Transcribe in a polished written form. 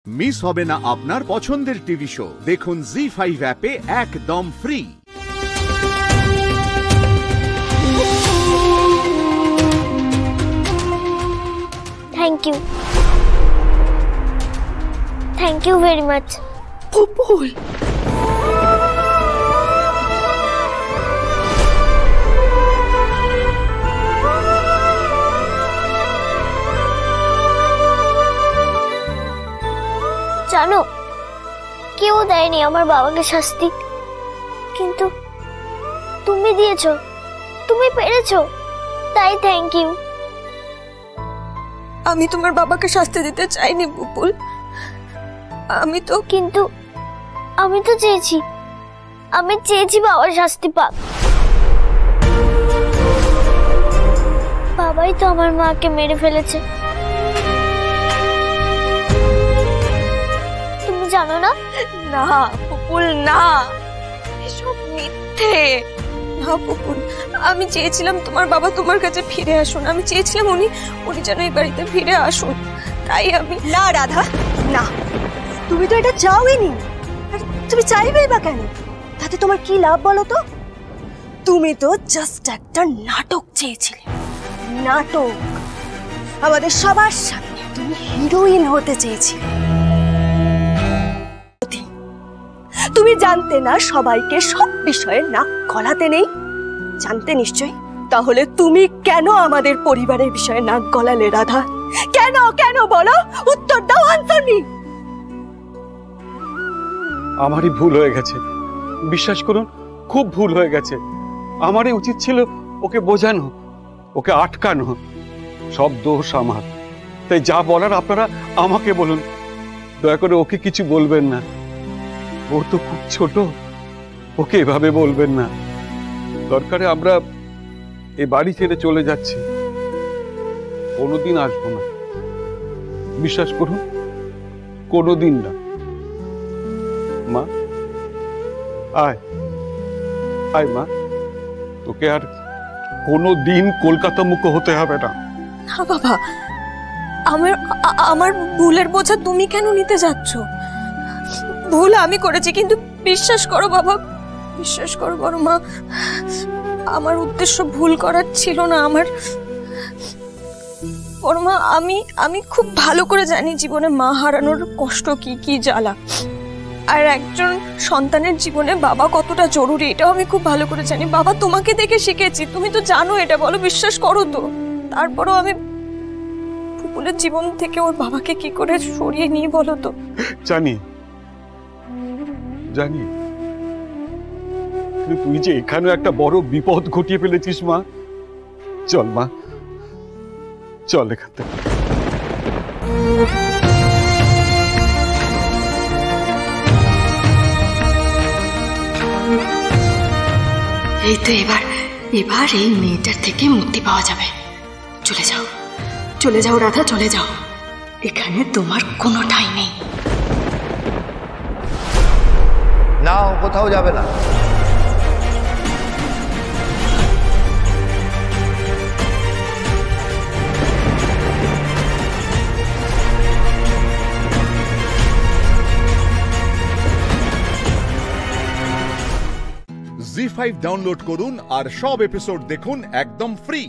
Miss হবে না আপনার পছন্দের টিভি শো। দেখুন জি5 অ্যাপে একদম free. Thank you very much. Pupul, জানো, কেউ দেয়নি আমার বাবাকে শাস্তি, কিন্তু তুমি দিয়েছো, তুমি পেরেছো, তাই থ্যাংক ইউ। আমি তোমার বাবাকে শাস্তি দিতে চাইনি পুপুল, কিন্তু আমি তো চেয়েছি বাবার শাস্তি পাক। বাবাই তো আমার মাকে মেরে ফেলেছে, তুমি জানো না? না পুপুল, না, এসব মিথ্যে। না পুপুল, আমি চেয়েছিলাম তোমার বাবা তোমার কাছে ফিরে আসুন, আমি চেয়েছিলাম উনি যেন এই বাড়িতে ফিরে আসুন, তাই আমি। না রাধা, না, তুমি তো এটা চাওইনি, আর তুমি চাইবেই বা কেন? তাতে তোমার কি লাভ বলো তো? তুমি তো জাস্ট একটা নাটক চেয়েছিলে, নাটক। আমাদের সবার সামনে তুমি হিরোইন হতে চেয়েছিলে। তুমি জানতে না সবাইকে সব বিষয়ে নাক গলাতে নেই? জানতে নিশ্চয়ই। তাহলে তুমি কেন আমাদের পরিবারের বিষয়ে নাক গলালে রাধা? কেন কেন বলো, উত্তর দাও, আনসার মি। আমারই ভুল হয়ে গেছে, বিশ্বাস করুন, খুব ভুল হয়ে গেছে। আমারই উচিত ছিল ওকে বোঝানো, ওকে আটকানো। সব দোষ আমার। তাই যা বলার আপনারা আমাকে বলুন, দয়া করে ওকে কিছু বলবেন না। ও তো খুব ছোট, ওকে এভাবে বলবেন না। দরকারে আমরা এই বাড়ি ছেড়ে চলে যাচ্ছি, কোনোদিন আসবো না, বিশ্বাস করুন, কোনোদিন না। মা, আয় আয় মা, তোকে আর কোনোদিন কলকাতা মুখ হতে হবে না। না বাবা, আমার ভুলের বোঝা তুমি কেন নিতে যাচ্ছ? ভুল আমি করেছি, কিন্তু বিশ্বাস করো বাবা, বিশ্বাস করো বড় মা, আমার উদ্দেশ্য ভুল করার ছিল না। আমার বড় মা, আমি খুব ভালো করে জানি জীবনে মা হারানোর কষ্ট কি জ্বালা, আর একজন সন্তানের জীবনে বাবা কতটা জরুরি, এটাও আমি খুব ভালো করে জানি। বাবা তোমাকে দেখে শিখেছি, তুমি তো জানো এটা, বলো বিশ্বাস করো তো। তারপরও আমি পুপুলের জীবন থেকে ওর বাবাকে কি করে সরিয়ে নিয়ে বলো তো। জানি জানি, তুই যে এখানে একটা বড় বিপদ ঘটিয়ে ফেলেছিস মা। চল মা, চল এখান থেকে। এই তো এবার এই মেয়েটার থেকে মুক্তি পাওয়া যাবে। চলে যাও রাধা, চলে যাও, এখানে তোমার কোনো ঠাঁই নেই। না, কোথাও যাবে না। জি5 ডাউনলোড করুন আর সব এপিসোড দেখুন একদম ফ্রি।